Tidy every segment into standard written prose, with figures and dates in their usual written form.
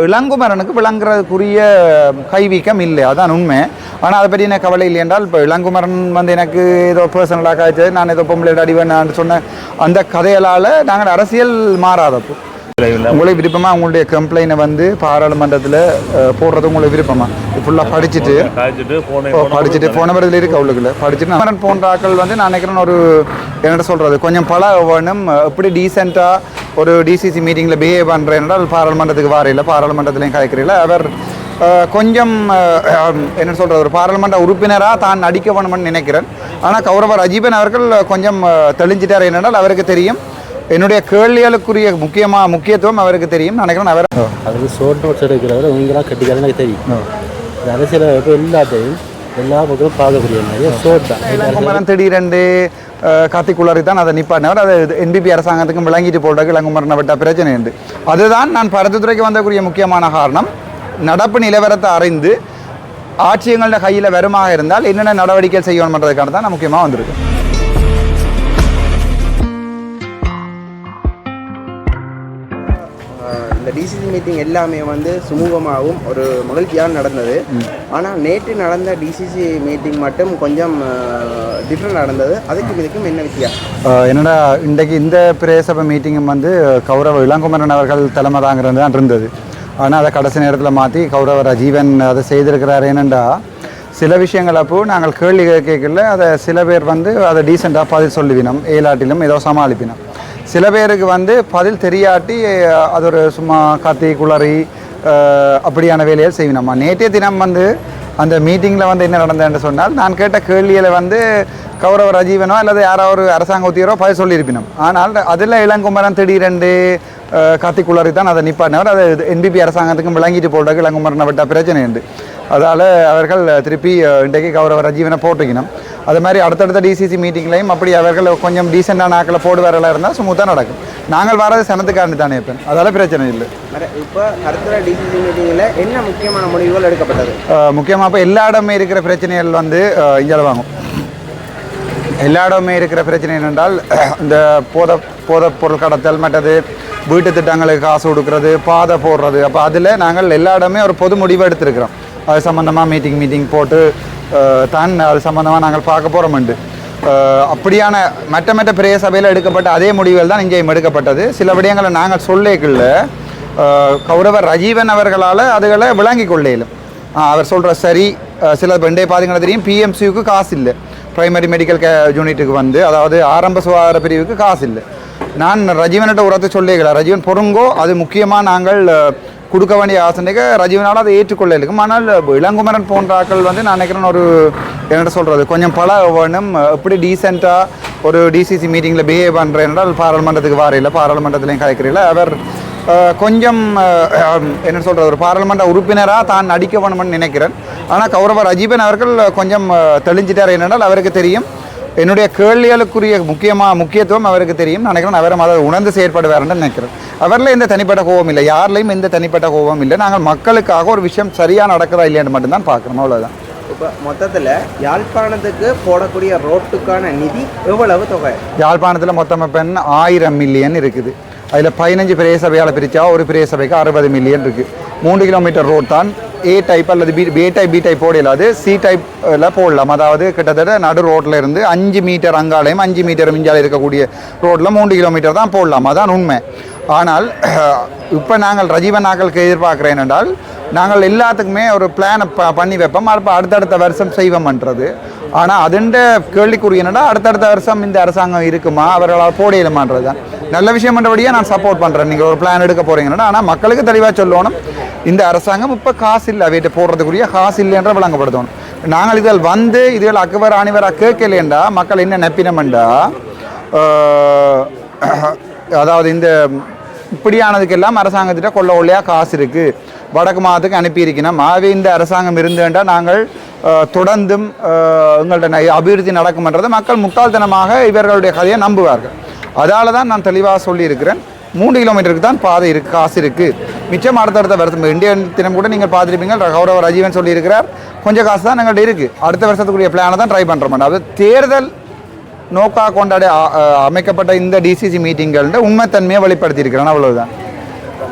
இளங்குமரனுக்கு விளங்குறதுக்குரிய கைவீக்கம் இல்லை, அதான் உண்மை. ஆனால் அதை பற்றி எனக்கு கவலை இல்லை என்றால், இப்போ இளங்குமரன் வந்து எனக்கு ஏதோ பர்சனலாக காய்ச்சது, நான் ஏதோ பொம்பளை அடிவேன் சொன்ன அந்த கதைகளால் நாங்கள் அரசியல் மாறாதப்போ உங்களுக்கு விருப்பமாக உங்களுடைய கம்ப்ளைண்ட்டை வந்து பாராளுமன்றத்தில் போடுறது உங்களுக்கு விருப்பமாக ஃபுல்லாக படிச்சுட்டு போன வரதில் இருக்கு அவளுக்குள்ள படிச்சுட்டு நான் போன்ற ஆக்கள் வந்து நான் நினைக்கிறேன் ஒரு என்ன சொல்கிறது கொஞ்சம் பல வேணும். எப்படி டீசெண்டாக ஒரு டிசிசி மீட்டிங்கில் பிஹேவ் பண்ணுறேன் என்றால் பாராளுமன்றத்துக்கு வாரையில் பாராளுமன்றத்துலேயும் கலைக்கிறீங்கள அவர் கொஞ்சம் என்ன சொல்கிறது ஒரு பாராளுமன்ற உறுப்பினராக தான் நடிக்க வேணும்னு நினைக்கிறேன். ஆனால் கௌரவர் அஜீபன் அவர்கள் கொஞ்சம் தெளிஞ்சிட்டார் என்னென்றால் அவருக்கு தெரியும் என்னுடைய கேள்விகளுக்குரிய முக்கியத்துவம் அவருக்கு தெரியும் நினைக்கிறேன். அவர் அதுக்கு ஷோர்ட் நோட்ஸ் எடுக்கிறத நீங்களாம் கட்டிக்கிறது எனக்கு தெரியும். அரசியல் இப்போ எல்லாத்தையும் எல்லா மக்களும் பார்க்கக்கூடிய மாதிரி ஷோர்ட் தான். திடீரெண்டு கார்த்திக்குள்ளாரி தான் அதை நிப்பாட்டினவர். அது என்பிபி அரசாங்கத்துக்கும் விளங்கிட்டு போடுறதுக்கு இளங்குமரனை விட்ட பிரச்சனை உண்டு. அதுதான் நான் பருத்தித்துறைக்கு வந்தக்கூடிய முக்கியமான காரணம். நடப்பு நிலவரத்தை அறிந்து ஆட்சியங்களோட கையில் வருமாக இருந்தால் என்னென்ன நடவடிக்கை செய்யணுன்றதுக்கான தான் நான் முக்கியமாக வந்திருக்கேன். இந்த டிசிசி மீட்டிங் எல்லாமே வந்து சுமூகமாகவும் ஒரு மகிழ்ச்சியாக நடந்தது. ஆனால் நேற்று நடந்த டிசிசி மீட்டிங் மட்டும் கொஞ்சம் டிஃப்ரெண்ட் நடந்தது. அதுக்கும் இதுக்கும் என்ன வித்தியாசம்? என்னடா இன்றைக்கு இந்த பிரேசபை மீட்டிங்கும் வந்து கௌரவ இளங்குமரன் அவர்கள் தலைமை தாங்கிறது தான் இருந்தது. ஆனால் அதை கடைசி நேரத்தில் மாற்றி கௌரவ அஜீவன் அதை செய்திருக்கிறார். ஏனென்றா சில விஷயங்கள் அப்போ நாங்கள் கேள்வி கேட்கல அதை சில பேர் வந்து அதை டீசெண்டாக பதில் சொல்லுவினோம், ஏலாட்டிலும் ஏதோ சமாளிப்பினோம். சில பேருக்கு வந்து பதில் தெரியாட்டி அது ஒரு சும்மா காத்தி குளறி அப்படியான வேலையை செய்யணுமா. நேற்றைய தினம் வந்து அந்த மீட்டிங்கில் வந்து என்ன நடந்ததுன்னு சொன்னால் நான் கேட்ட கேள்வியில் வந்து கௌரவ அஜீவனோ அல்லது யாரோ ஒரு அரசாங்க உத்தியரோ பதில் சொல்லியிருப்பினோம். ஆனால் அதில் இளங்குமரன் திடீரெண்டு கார்த்திக்குள்ளாரி தான் அதை நிப்பாட்டினவர். அது என்பிபி அரசாங்கத்துக்கும் விளங்கிட்டு போடுறதுக்கு இளங்குமரனை விட்ட பிரச்சனை உண்டு. அதால் அவர்கள் திருப்பி இன்றைக்கு கௌரவ அஜீவனை போட்டுக்கணும். அது மாதிரி அடுத்தடுத்த டிசிசி மீட்டிங்லையும் அப்படி அவர்கள் கொஞ்சம் டீசெண்டான ஆக்களை போடு வரலாம் இருந்தால் ஸ்மூத்தாக நடக்கும். நாங்கள் வரது சனத்துக்காண்டி தானே இப்போ, அதால் பிரச்சனை இல்லை. இப்போ அடுத்த டிசிசி மீட்டிங்கில் என்ன முக்கியமான முடிவுகள் எடுக்கப்பட்டது? முக்கியமாக இப்போ எல்லா இடமே இருக்கிற பிரச்சனைகள் வந்து இங்கே வாங்கும். எல்லா இடமே இருக்கிற பிரச்சனை என்னென்றால் இந்த போதை பொருள் கடத்தல், மற்றது வீட்டு திட்டங்களுக்கு காசு கொடுக்கறது, பாதை போடுறது. அப்போ அதில் நாங்கள் எல்லா இடமே ஒரு பொது முடிவு எடுத்திருக்கிறோம். அது சம்மந்தமாக மீட்டிங் போட்டு தான் அது சம்மந்தமாக நாங்கள் பார்க்க போகிறோம்ண்டு. அப்படியான மற்ற பெரிய சபையில் எடுக்கப்பட்ட அதே முடிவுகள் தான் இங்கேயும் எடுக்கப்பட்டது. சில விடயங்களை நாங்கள் சொல்லிக்கல கௌரவர் அஜீவன் அவர்களால் அதுகளை விளங்கி கொள்ளையிலும் அவர் சொல்கிற சரி. சில பெண்டே பார்த்தீங்கன்னா தெரியும், பிஎம்சிக்கு காசு இல்லை, பிரைமரி மெடிக்கல் யூனிட்டுக்கு வந்து அதாவது ஆரம்ப சுகாதார பிரிவுக்கு காசு இல்லை. நான் ரஜீவன்கிட்ட உரத்தை சொல்லிக்கல, ரஜீவன் பொருங்கோ அது முக்கியமாக நாங்கள் கொடுக்க வேண்டிய ஆசனைக்கு ரஜீவனால் அதை ஏற்றுக்கொள்ள இருக்கும். ஆனால் இளங்குமரன் போன்ற ஆக்கள் வந்து நான் நினைக்கிறேன் ஒரு என்ன சொல்கிறது கொஞ்சம் பல வேணும். எப்படி டீசெண்டாக ஒரு டிசிசி மீட்டிங்கில் பிஹேவ் பண்ணுறேன் என்றால் பாராளுமன்றத்துக்கு வாரையில் பாராளுமன்றத்துலேயும் கலைக்கிறீங்கள அவர் கொஞ்சம் என்ன சொல்கிறது ஒரு பாராளுமன்ற உறுப்பினராக தான் நடிக்க வேணும்னு நினைக்கிறேன். ஆனால் கௌரவர் அஜீபன் அவர்கள் கொஞ்சம் தெளிஞ்சிட்டார் என்னென்றால் அவருக்கு தெரியும் என்னுடைய கேள்விகளுக்குரிய முக்கியத்துவம் அவருக்கு தெரியும் நினைக்கிறேன். அவரும் அதை உணர்ந்து செயற்படுவார்னு நினைக்கிறேன். அவரில் எந்த தனிப்பட்ட கோபம் இல்லை, யாரிலையும் எந்த தனிப்பட்ட கோபம் இல்லை. நாங்கள் மக்களுக்காக ஒரு விஷயம் சரியாக நடக்குதா இல்லையான்னு மட்டும்தான் பார்க்குறோம், அவ்வளோதான். இப்போ மொத்தத்தில் யாழ்ப்பாணத்துக்கு போடக்கூடிய ரோட்டுக்கான நிதி எவ்வளவு தொகை? யாழ்ப்பாணத்தில் மொத்தமாக பெண் 1000 மில்லியன் இருக்குது. அதில் 15 பிரே சபையால் பிரித்தா ஒரு பிரே சபைக்கு 60 மில்லியன் இருக்குது. 3 கிலோமீட்டர் ரோட் தான். ஏ டைப் அல்லது பி டைப் போடல, அது சி டைப்பில் போடலாம். அதாவது கிட்டத்தட்ட நடு ரோட்டில் இருந்து 5 மீட்டர் அங்காலையும் 5 மீட்டர் மிஞ்சால் இருக்கக்கூடிய ரோட்டில் 3 கிலோமீட்டர் தான் போடலாம், அதான் உண்மை. ஆனால் இப்போ நாங்கள் ரஜீவன் நாக்களுக்கு எதிர்பார்க்குறேன் என்றால் நாங்கள் எல்லாத்துக்குமே ஒரு பிளானை பண்ணி வைப்போம். அப்போ அடுத்தடுத்த வருஷம் செய்வோம்ன்றது. ஆனால் அதுண்ட கேள்விக்குரிய என்னடா அடுத்தடுத்த வருஷம் இந்த அரசாங்கம் இருக்குமா, அவர்களால் போடையிலுமான்றது தான். நல்ல விஷயம் பண்ணுறபடியாக நான் சப்போர்ட் பண்ணுறேன். நீங்கள் ஒரு பிளான் எடுக்க போகிறீங்கன்னா, ஆனால் மக்களுக்கு தெளிவாக சொல்லணும் இந்த அரசாங்கம் இப்போ காசு இல்லை, வீட்டை போடுறதுக்குரிய காசு இல்லைன்ற விளங்கப்படுத்தணும். நாங்கள் இதில் வந்து இதில் அக்குவர் அணிவராக கேட்கலேண்டா மக்கள் என்ன நப்பினமெண்டா அதாவது இந்த இப்படியானதுக்கெல்லாம் அரசாங்கத்திட்ட கொள்ள கொள்ளையாக காசு இருக்குது, வடக்கு மாதத்துக்கு அனுப்பியிருக்கணும். ஆகவே இந்த அரசாங்கம் இருந்துட்டா நாங்கள் தொடர்ந்தும் எங்கள்கிட்ட அபிவிருத்தி நடக்கும்ன்றது மக்கள் முட்டாள்தனமாக இவர்களுடைய கதையை நம்புவார்கள். அதால் தான் நான் தெளிவாக சொல்லியிருக்கிறேன். 3 கிலோமீட்டருக்கு தான் பாதை இருக்குது, காசு இருக்குது. மிச்சம் அடுத்தடுத்த வருஷம் இந்தியன் தினம் கூட நீங்கள் பார்த்துருப்பீங்க, கௌரவ ரஜீவன் சொல்லியிருக்கிறார் கொஞ்சம் காசு தான் எங்கள்கிட்ட இருக்குது, அடுத்த வருஷத்துக்குரிய பிளானை தான் ட்ரை பண்ணுறோம். அதாவது தேர்தல் நோக்காக கொண்டாடி அமைக்கப்பட்ட இந்த டிசிசி மீட்டிங்கள்ன்ற உண்மைத்தன்மையை வெளிப்படுத்தியிருக்கிறேன், அவ்வளவுதான்.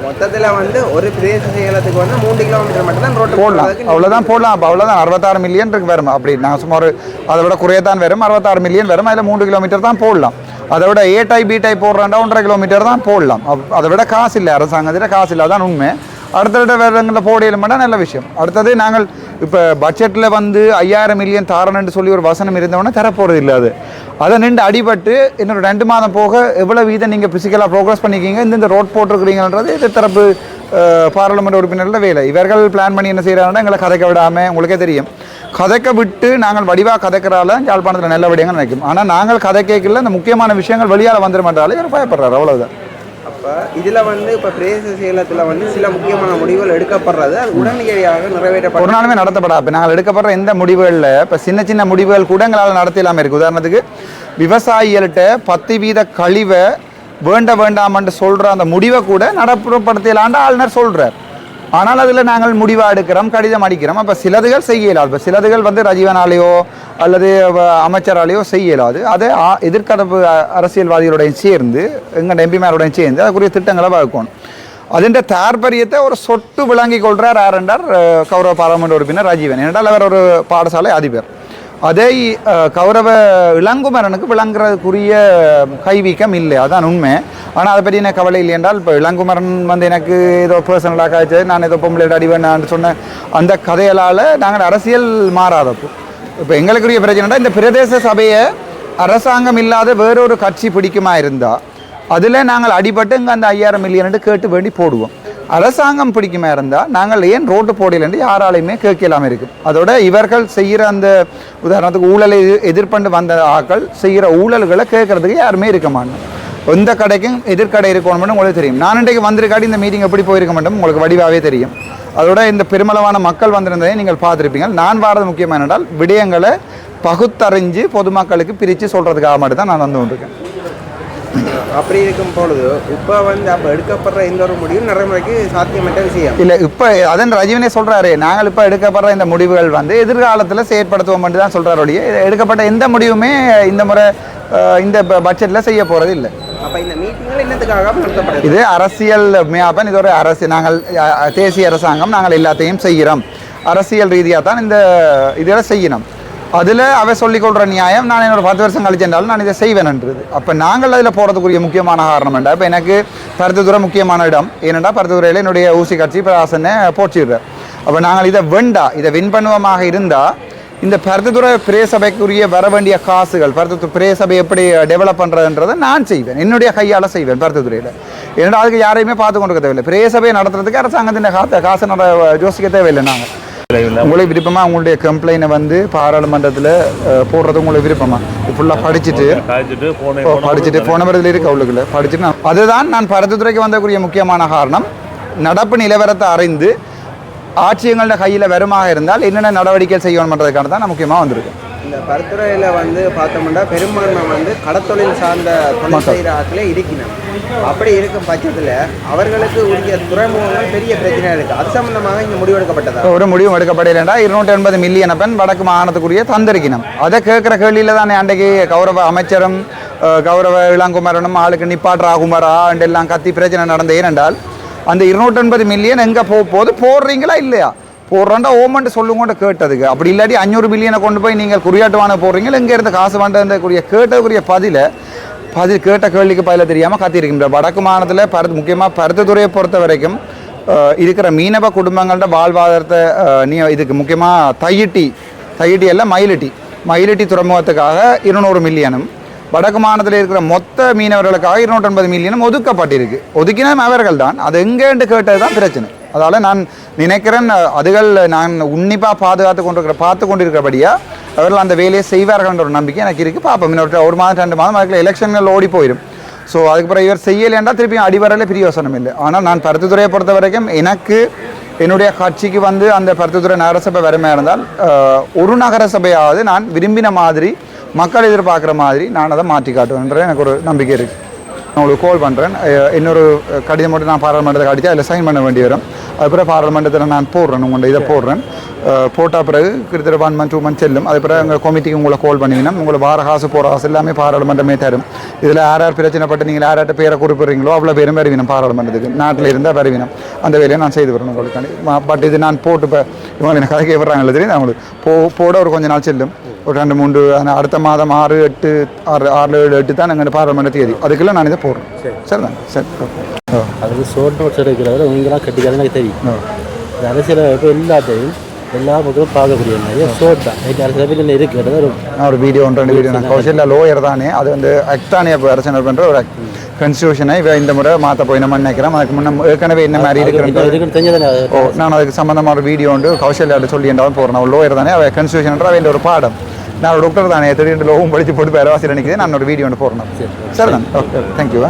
மொத்தத்தில் வந்து ஒரு பிரதேச செயலத்துக்கு வந்து 3 கிலோமீட்டர் மட்டும் தான் ரோட்டு போடலாம், அவ்வளோதான் போடலாம். அப்போ அவ்வளோதான் 66 மில்லியன் இருக்கு வரும். அப்படி நான் சும்மா ஒரு அதை விட குறையத்தான் வரும், 66 மில்லியன் வரும். அதில் 3 கிலோமீட்டர் தான் போடலாம். அதை விட ஏ டைப் பி டைப் போடுறாண்டா 1.5 கிலோமீட்டர் தான் போடலாம். அதை விட காசு இல்லை, அரசாங்கத்தில் காசு இல்லை, அதான் உண்மை. அடுத்த வேறங்களில் போடையிலுமாட்டா நல்ல விஷயம். அடுத்தது நாங்கள் இப்போ பட்ஜெட்டில் வந்து 5000 மில்லியன் தாரணுன்னு சொல்லி ஒரு வசனம் இருந்தவொன்னே தரப்போகிறது இல்லை. அதை நின்று அடிபட்டு இன்னொரு 2 மாதம் போக எவ்வளோ வீதம் நீங்கள் ஃபிசிக்கலாக ப்ரோக்ரஸ் பண்ணிக்கிங்க, இந்த ரோட் போட்டிருக்கிறீங்கன்றது இது தரப்பு பாராளுமன்ற உறுப்பினர்கள் வேலை. இவர்கள் பிளான் பண்ணி என்ன செய்கிறாங்கன்னா எங்களை கதைக்க விடாமல், உங்களுக்கே தெரியும், கதைக்க விட்டு நாங்கள் வடிவாக கதைக்கிறால யாழ்ப்பாணத்தில் நல்ல விடயங்கள் நினைக்கும். ஆனால் நாங்கள் கதை கேட்கல, இந்த முக்கியமான விஷயங்கள் வெளியால் வந்துட மாட்டாலும் இவர் பயப்படுறாரு, அவ்வளோதான். அப்போ இதில் வந்து இப்போ பிரதேச செயலத்தில் வந்து சில முக்கியமான முடிவுகள் எடுக்கப்படுறது அது உடனடியாக நிறைவேற்றப்படும். ஒரு நாளுமே நடத்தப்படாது. இப்போ நாங்கள் எடுக்கப்படுற எந்த முடிவுகளில் இப்போ சின்ன சின்ன முடிவுகள் கூட எங்களால் நடத்தலாமல் இருக்குது. உதாரணத்துக்கு விவசாயிகள்கிட்ட 10% கழிவை வேண்டாமன்னு சொல்கிற அந்த முடிவை கூட நடைமுறைப்படுத்தலான்னு ஆளுநர் சொல்கிறார். ஆனால் அதில் நாங்கள் முடிவாக எடுக்கிறோம், கடிதம் அடிக்கிறோம். அப்போ சிலதுகள் செய்யலாது. இப்போ சிலதுகள் வந்து ரஜீவனாலேயோ அல்லது அமைச்சராலேயோ செய்யலாது. அதை எதிர்கடப்பு அரசியல்வாதிகளுடையும் சேர்ந்து எங்கள் எம்பிமாருடையும் சேர்ந்து அதுக்குரிய திட்டங்களை வகுக்கணும். அதிൻ്റെ தாற்பயத்தை ஒரு சொட்டு விளங்கி கொள்கிறார் யார் என்றார் கௌரவ பாராளுமன்ற உறுப்பினர் ராஜீவன். என்றால் அவர் ஒரு பாடசாலை அதிபர். அதை கௌரவ இளங்குமரனுக்கு விளங்குறதுக்குரிய கைவீக்கம் இல்லை, அதான் உண்மை. ஆனால் அதை பற்றி எனக்கு கவலை இல்லை. என்றால் இப்போ இளங்குமரன் வந்து எனக்கு ஏதோ பர்சனலாக காய்ச்சி நான் ஏதோ பொம்பளை அடிவேன் சொன்ன அந்த கதைகளால் நாங்கள் அரசியல் மாறாதப்போ இப்போ எங்களுக்குரிய பிரச்சனைனா இந்த பிரதேச சபையை அரசாங்கம் இல்லாத வேறொரு கட்சி பிடிக்குமா இருந்தால் அதில் நாங்கள் அடிபட்டு இங்கே அந்த 5000 மில்லியன் கேட்டு வேண்டி போடுவோம். அரசாங்கம் பிடிக்குமா இருந்தால் நாங்கள் ஏன் ரோட்டு போடலன்னு யாராலையுமே கேட்கலாமல் இருக்கும். அதோட இவர்கள் செய்கிற அந்த உதாரணத்துக்கு ஊழலை எதிர்ப்பண்டு வந்த ஆக்கள் செய்கிற ஊழல்களை கேட்கறதுக்கு யாருமே இருக்க மாட்டோம். எந்த கடைக்கும் எதிர்கடை இருக்கணும்னு உங்களுக்கு தெரியும். நான் இன்றைக்கு வந்திருக்காடி இந்த மீட்டிங் எப்படி போயிருக்க மாட்டோம் உங்களுக்கு வடிவாகவே தெரியும். அதோட இந்த பெருமளவான மக்கள் வந்திருந்ததை நீங்கள் பார்த்துருப்பீங்க. நான் வாரது முக்கியமான என்றால் விடயங்களை பகுத்தறிஞ்சு பொதுமக்களுக்கு பிரித்து சொல்கிறதுக்காக மட்டும் தான் நான் வந்து கொண்டிருக்கேன். அப்படி இருக்கும் பொழுது இப்போ வந்து அப்போ எடுக்கப்படுற எந்த ஒரு முடிவும் நடைமுறைக்கு சாத்தியமற்ற விஷயம் இல்லை. இப்போ அதன் ரஜிவனே சொல்கிறாரு, நாங்கள் இப்போ எடுக்கப்படுற இந்த முடிவுகள் வந்து எதிர்காலத்தில் செயற்படுத்துவோம் மட்டும் தான் சொல்கிறாரோடைய எடுக்கப்பட்ட எந்த முடிவுமே இந்த முறை இந்த பட்ஜெட்டில் செய்ய போகிறது இல்லை. அப்போ இந்த மீட்டிங்கில் என்னத்துக்காக நடத்தப்படுது? இது அரசியல் மேப்பன், இது ஒரு அரசியல். நாங்கள் தேசிய அரசாங்கம், நாங்கள் எல்லாத்தையும் செய்கிறோம். அரசியல் ரீதியாக தான் இந்த இதில் செய்யணும். அதில் அவ சொல்லிக்கொள்கிற நியாயம் நான் என்னோட 10 வருஷம் கழிச்சென்றாலும் நான் இதை செய்வேன்ன்றது. அப்போ நாங்கள் அதில் போகிறதுக்குரிய முக்கியமான காரணம் என்ன? இப்போ எனக்கு பருத்தித்துறை முக்கியமான இடம். ஏனென்றால் பருத்தித்துறையில் என்னுடைய ஊசி கட்சி பிராசனை போச்சிடுறேன். அப்போ நாங்கள் இதை இதை வின் பண்ணுவமாக இருந்தால் இந்த பருத்தித்துறை பிரேசபைக்குரிய வர வேண்டிய காசுகள், பருத்தித்துறை பிரேசபை எப்படி டெவலப் பண்ணுறதுன்றதை நான் செய்வேன், என்னுடைய கையால் செய்வேன் பருத்தித்துறையில். ஏன்னா அதுக்கு யாரையுமே பார்த்து கொண்டு தேவையில்லை. பிரேசபையை நடத்துறதுக்கு அரசாங்கத்தின் காசை யோசிக்க தேவையில்லை. நாங்கள் உங்களுக்கு விருப்பமா உங்களுடைய கம்ப்ளைண்ட்டை வந்து பாராளுமன்றத்தில் போடுறது உங்களுக்கு விருப்பமா? ஃபுல்லாக படிச்சுட்டு போன வரதுல இருக்கு அவளுக்குள்ள படிச்சுட்டு அதுதான் நான் பருத்தித்துறைக்கு வந்தக்கூடிய முக்கியமான காரணம். நடப்பு நிலவரத்தை அறிந்து ஆட்சியங்களோட கையில் வருமாக இருந்தால் என்னென்ன நடவடிக்கை செய்யணுன்றதுக்கான தான் நான் முக்கியமாக வந்திருக்கேன். இந்த பருத்துறையில் வந்து பார்த்தோம்னா பெரும்பான்மை வந்து கடத்தொழில் சார்ந்த தொழில் செய்கிற ஆட்களே இருக்கணும். அப்படி இருக்கும் பட்சத்தில் அவர்களுக்கு உரிய துறைமுகங்கள் பெரிய பிரச்சனையாக இருக்குது. அது சம்பந்தமாக இங்கே முடிவெடுக்கப்பட்டதா? ஒரு முடிவும் எடுக்கப்படலைண்டா 280 மில்லியன் வடக்கு மாகாணத்துக்குரிய தந்திருக்கணும். அதை கேட்குற கேள்வியில் தானே அன்றைக்கு கௌரவ அமைச்சரும் கௌரவ இளங்குமரனும் ஆளுக்கு நிப்பாட்ராகுமரா எல்லாம் கத்தி பிரச்சனை நடந்த. ஏனென்றால் அந்த 280 மில்லியன் எங்கே போகும்போது போடுறீங்களா இல்லையா? போடுறாண்டா ஓமன்ட்டு சொல்லுங்கோண்டு கேட்டதுக்கு. அப்படி இல்லாட்டி 500 மில்லியனை கொண்டு போய் நீங்கள் குறியாட்டுவான போடுறீங்களா எங்கே இருந்து காசு வேண்டக்கூடிய கேட்டதுக்குரிய பதில் கேட்ட கேள்விக்கு பதில் தெரியாமல் காத்திருக்கின்ற வடக்கு மாநிலத்தில் முக்கியமாக பருத்தித்துறையை பொறுத்த வரைக்கும் இருக்கிற மீனவ குடும்பங்களோட வாழ்வாதாரத்தை இதுக்கு முக்கியமாக தையிட்டி எல்லாம் மயிலிட்டி துறைமுகத்துக்காக 200 மில்லியனும் வடக்கு மாநிலத்தில் இருக்கிற மொத்த மீனவர்களுக்காக 280 மில்லியனும் ஒதுக்கப்பட்டிருக்கு. ஒதுக்கினதும் அவர்கள் தான். அது எங்கேன்னு கேட்டது தான் பிரச்சனை. அதால் நான் நினைக்கிறேன் அதுகள் நான் உன்னிப்பாக பார்த்து கொண்டிருக்கிறபடியாக அவர்கள் அந்த வேலையை செய்வார்கள்ன்ற ஒரு நம்பிக்கை எனக்கு இருக்குது. பார்ப்போம், இன்னொரு 1 மாதம் 2 மாதம் அதுக்குள்ள எலெக்ஷன்கள் ஓடி போயிடும். ஸோ அதுக்கப்புறம் இவர் செய்யலைன்றா திருப்பியும் அடிவரையில் பிரியோசனம் இல்லை. ஆனால் நான் பருத்தித்துறையை பொறுத்த வரைக்கும் எனக்கு என்னுடைய கட்சிக்கு வந்து அந்த பருத்தித்துறை நகரசபை வறுமையாக இருந்தால் ஒரு நகரசபையாவது நான் விரும்பின மாதிரி மக்கள் எதிர்பார்க்குற மாதிரி நான் அதை மாற்றி காட்டுவேன்ற எனக்கு ஒரு நம்பிக்கை இருக்குது. நான் உங்களுக்கு கால் பண்ணுறேன். இன்னொரு கடிதம் மட்டும் நான் பாராளுமன்றத்தில் அடித்து அதில் சைன் பண்ண வேண்டி வரும். அதுக்கப்புறம் பாராளுமன்றத்தில் நான் போடுறேன், உங்கள்கிட்ட இதை போடுறேன். போட்ட பிறகு கிட்டத்தட்ட 1 month 2 months செல்லும். அதுக்கப்புறம் எங்கள் கமிட்டிக்கு உங்களை கால் பண்ணிங்கன்னா உங்களை வார காசு போகிற காசு எல்லாமே பாராளுமன்றமே தரும். இதில் யார் பிரச்சனைப்பட்டு நீங்கள் யார்கிட்ட பேரை குறிப்பிட்றீங்களோ அவ்வளோ பேரும் வருவினம் பாராளுமன்றத்துக்கு. நாட்டில் இருந்தால் வருவினம். அந்த வேலையை நான் செய்து வரணும் உங்களுக்கு. பட் இது நான் போட்டு இப்போ இவங்க எனக்கு கதை கேட்குறாங்களே தெரியும். அவங்களுக்கு போட ஒரு கொஞ்ச நாள் செல்லும். ஒரு 2 3 அடுத்த மாதம் 6 8 6 7 8 தான் எங்கள் பாராளுமன்ற தேதி. அதுக்குள்ளே நான் இதை போடுறேன். சரி தான் சரி. அதுக்கு ஷோர்ட் நோட்ஸ் எடுக்கிறவரை நீங்களாம் கட்டிக்காது எனக்கு தெரியும். அரசியல் இப்போ எல்லாத்தையும் எல்லா மக்களும் பார்க்கக்கூடிய மாதிரி ஷோர்ட் தான். அரசியல் என்ன இருக்கிறது நான் ஒரு வீடியோ வீடியோ நான் கௌசல்யா லோயர் தானே. அது வந்து ஆக்ட் தானே இப்போ அரசியல் பண்ணுற ஒரு கான்ஸ்டியூஷனை இவ இந்த முறை மாற்ற போய் நம்ம நினைக்கிறேன். அதுக்கு முன்னே ஏற்கனவே என்ன மாதிரி இருக்கிறேன். நான் அதுக்கு சம்மந்தமான ஒரு வீடியோ கௌசல்யாட்ட சொல்லி என்றாலும் போகிறேன். அவள் லோயர் தானே. அவள் கான்ஸ்டியூஷன் வேண்டிய ஒரு பாடம். நான் ஒரு டாக்டர் தானே. திடீர்னு லோவும் படித்து போட்டு பேரவாசியில் நினைக்கிறேன். நான் ஒரு வீடியோ போடுறேன். சரி தான். Okay thank you.